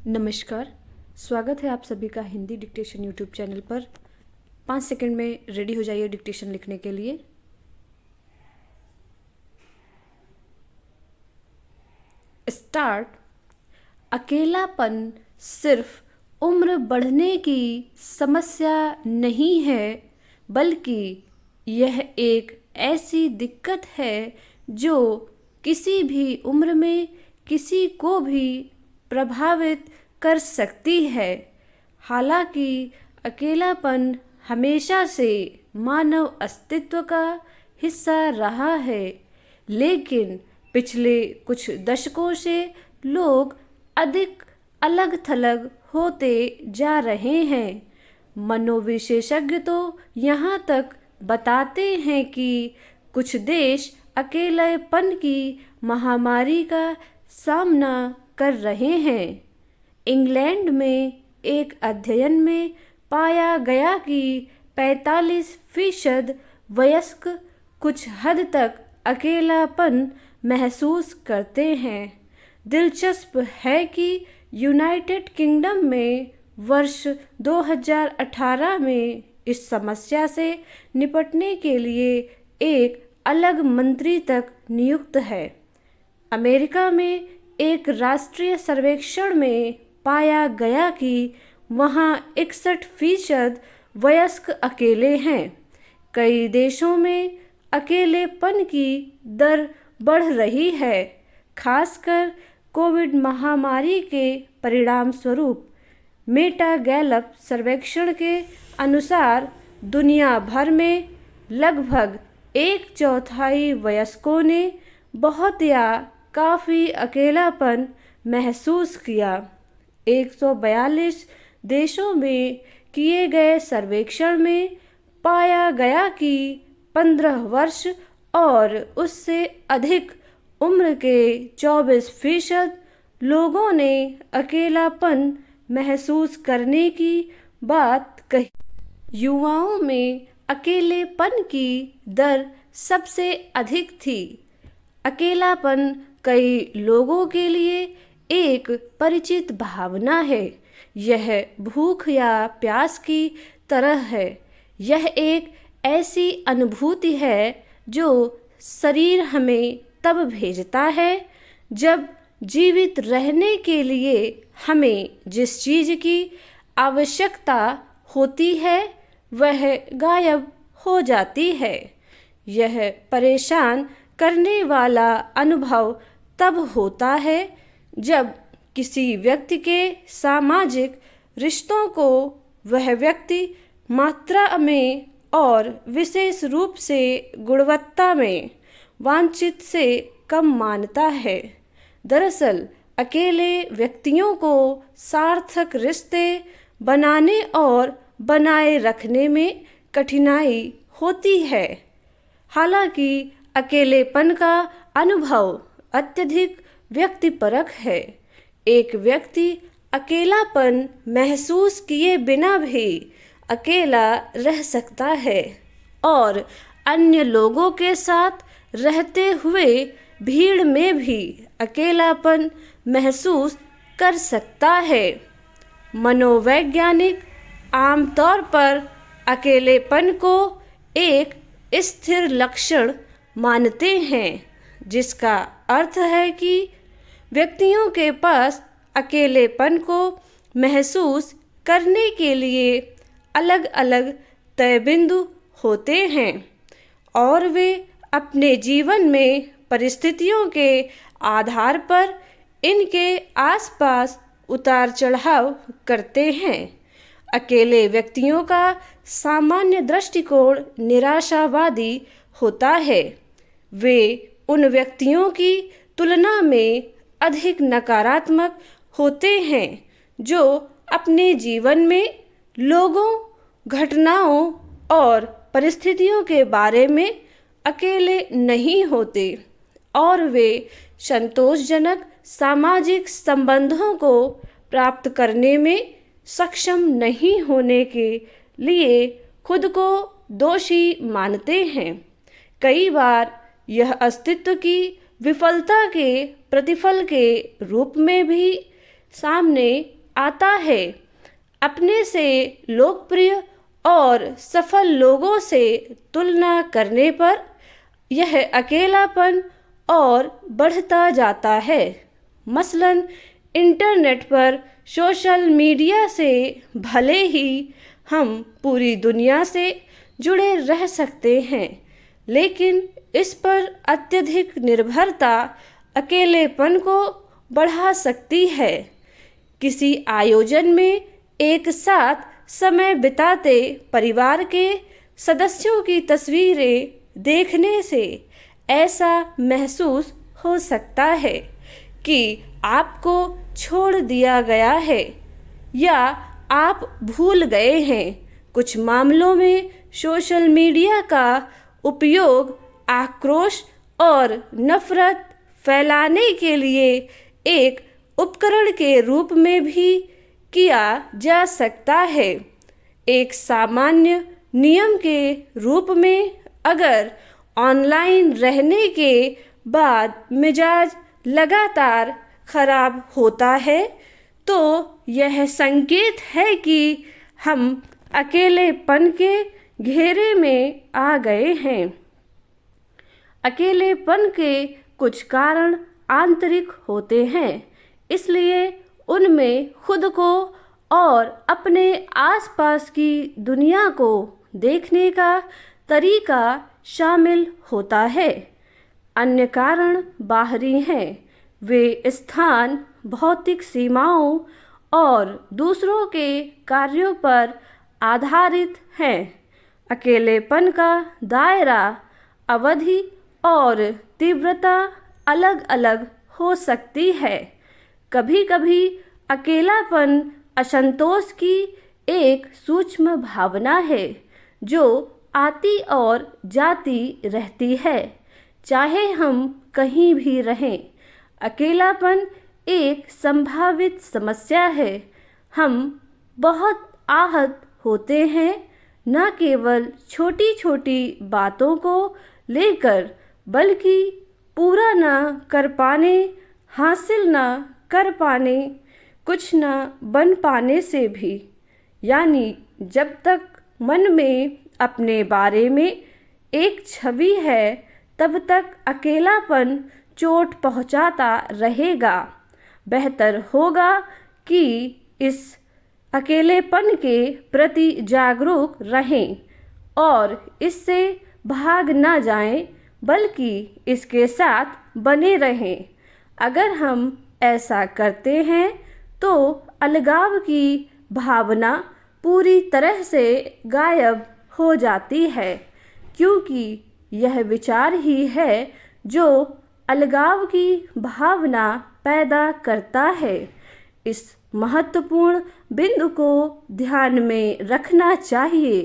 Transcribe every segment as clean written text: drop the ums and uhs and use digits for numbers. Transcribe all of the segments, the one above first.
नमस्कार। स्वागत है आप सभी का हिंदी डिक्टेशन यूट्यूब चैनल पर। 5 सेकंड में रेडी हो जाइए डिक्टेशन लिखने के लिए। स्टार्ट। अकेलापन सिर्फ उम्र बढ़ने की समस्या नहीं है, बल्कि यह एक ऐसी दिक्कत है जो किसी भी उम्र में किसी को भी प्रभावित कर सकती है। हालांकि अकेलापन हमेशा से मानव अस्तित्व का हिस्सा रहा है, लेकिन पिछले कुछ दशकों से लोग अधिक अलग थलग होते जा रहे हैं। मनोविशेषज्ञ तो यहाँ तक बताते हैं कि कुछ देश अकेलेपन की महामारी का सामना कर रहे हैं। इंग्लैंड में एक अध्ययन में पाया गया कि 45% वयस्क कुछ हद तक अकेलापन महसूस करते हैं। दिलचस्प है कि यूनाइटेड किंगडम में वर्ष 2018 में इस समस्या से निपटने के लिए एक अलग मंत्री तक नियुक्त है। अमेरिका में एक राष्ट्रीय सर्वेक्षण में पाया गया कि वहाँ 61% वयस्क अकेले हैं। कई देशों में अकेलेपन की दर बढ़ रही है, खासकर कोविड महामारी के परिणाम स्वरूप। मेटा गैलप सर्वेक्षण के अनुसार दुनिया भर में लगभग 1/4 वयस्कों ने बहुत या काफ़ी अकेलापन महसूस किया। 142 देशों में किए गए सर्वेक्षण में पाया गया कि 15 वर्ष और उससे अधिक उम्र के 24% लोगों ने अकेलापन महसूस करने की बात कही। युवाओं में अकेलेपन की दर सबसे अधिक थी। अकेलापन कई लोगों के लिए एक परिचित भावना है। यह भूख या प्यास की तरह है। यह एक ऐसी अनुभूति है जो शरीर हमें तब भेजता है जब जीवित रहने के लिए हमें जिस चीज़ की आवश्यकता होती है वह गायब हो जाती है। यह परेशान करने वाला अनुभव तब होता है जब किसी व्यक्ति के सामाजिक रिश्तों को वह व्यक्ति मात्रा में और विशेष रूप से गुणवत्ता में वांछित से कम मानता है। दरअसल अकेले व्यक्तियों को सार्थक रिश्ते बनाने और बनाए रखने में कठिनाई होती है। हालांकि अकेलेपन का अनुभव अत्यधिक व्यक्तिपरक है। एक व्यक्ति अकेलापन महसूस किए बिना भी अकेला रह सकता है और अन्य लोगों के साथ रहते हुए भीड़ में भी अकेलापन महसूस कर सकता है। मनोवैज्ञानिक आमतौर पर अकेलेपन को एक स्थिर लक्षण मानते हैं, जिसका अर्थ है कि व्यक्तियों के पास अकेलेपन को महसूस करने के लिए अलग अलग तय बिंदु होते हैं और वे अपने जीवन में परिस्थितियों के आधार पर इनके आसपास उतार चढ़ाव करते हैं। अकेले व्यक्तियों का सामान्य दृष्टिकोण निराशावादी होता है। वे उन व्यक्तियों की तुलना में अधिक नकारात्मक होते हैं जो अपने जीवन में लोगों, घटनाओं और परिस्थितियों के बारे में अकेले नहीं होते और वे संतोषजनक सामाजिक संबंधों को प्राप्त करने में सक्षम नहीं होने के लिए खुद को दोषी मानते हैं। कई बार यह अस्तित्व की विफलता के प्रतिफल के रूप में भी सामने आता है। अपने से लोकप्रिय और सफल लोगों से तुलना करने पर यह अकेलापन और बढ़ता जाता है। मसलन इंटरनेट पर सोशल मीडिया से भले ही हम पूरी दुनिया से जुड़े रह सकते हैं, लेकिन इस पर अत्यधिक निर्भरता अकेलेपन को बढ़ा सकती है। किसी आयोजन में एक साथ समय बिताते परिवार के सदस्यों की तस्वीरें देखने से ऐसा महसूस हो सकता है कि आपको छोड़ दिया गया है या आप भूल गए हैं। कुछ मामलों में सोशल मीडिया का उपयोग आक्रोश और नफरत फैलाने के लिए एक उपकरण के रूप में भी किया जा सकता है। एक सामान्य नियम के रूप में, अगर ऑनलाइन रहने के बाद मिजाज लगातार खराब होता है, तो यह संकेत है कि हम अकेलेपन के घेरे में आ गए हैं। अकेलेपन के कुछ कारण आंतरिक होते हैं, इसलिए उनमें खुद को और अपने आसपास की दुनिया को देखने का तरीका शामिल होता है। अन्य कारण बाहरी हैं। वे स्थान, भौतिक सीमाओं और दूसरों के कार्यों पर आधारित हैं। अकेलेपन का दायरा, अवधि और तीव्रता अलग अलग हो सकती है। कभी कभी अकेलापन असंतोष की एक सूक्ष्म भावना है जो आती और जाती रहती है, चाहे हम कहीं भी रहें। अकेलापन एक संभावित समस्या है। हम बहुत आहत होते हैं, न केवल छोटी छोटी बातों को लेकर, बल्कि पूरा न कर पाने, हासिल न कर पाने, कुछ न बन पाने से भी। यानी जब तक मन में अपने बारे में एक छवि है, तब तक अकेलापन चोट पहुंचाता रहेगा। बेहतर होगा कि इस अकेलेपन के प्रति जागरूक रहें और इससे भाग ना जाएं, बल्कि इसके साथ बने रहें। अगर हम ऐसा करते हैं तो अलगाव की भावना पूरी तरह से गायब हो जाती है, क्योंकि यह विचार ही है जो अलगाव की भावना पैदा करता है। इस महत्वपूर्ण बिंदु को ध्यान में रखना चाहिए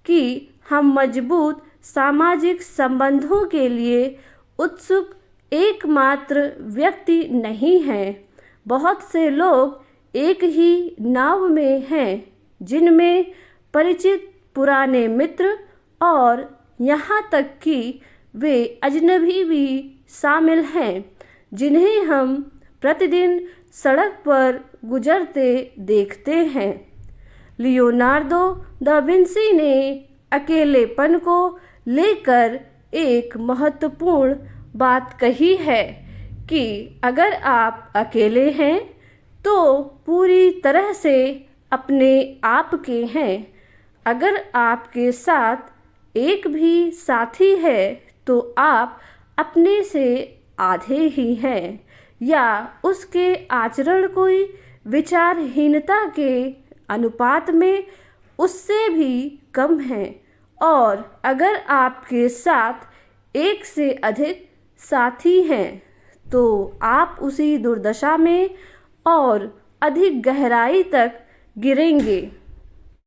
कि हम मजबूत सामाजिक संबंधों के लिए उत्सुक एकमात्र व्यक्ति नहीं हैं। बहुत से लोग एक ही नाव में हैं, जिनमें परिचित पुराने मित्र और यहाँ तक कि वे अजनबी भी शामिल हैं, जिन्हें हम प्रतिदिन सड़क पर गुजरते देखते हैं। लियोनार्डो दा विंसी ने अकेलेपन को लेकर एक महत्वपूर्ण बात कही है कि अगर आप अकेले हैं तो पूरी तरह से अपने आप के हैं। अगर आपके साथ एक भी साथी है तो आप अपने से आधे ही हैं, या उसके आचरण कोई विचारहीनता के अनुपात में उससे भी कम है। और अगर आपके साथ एक से अधिक साथी हैं तो आप उसी दुर्दशा में और अधिक गहराई तक गिरेंगे।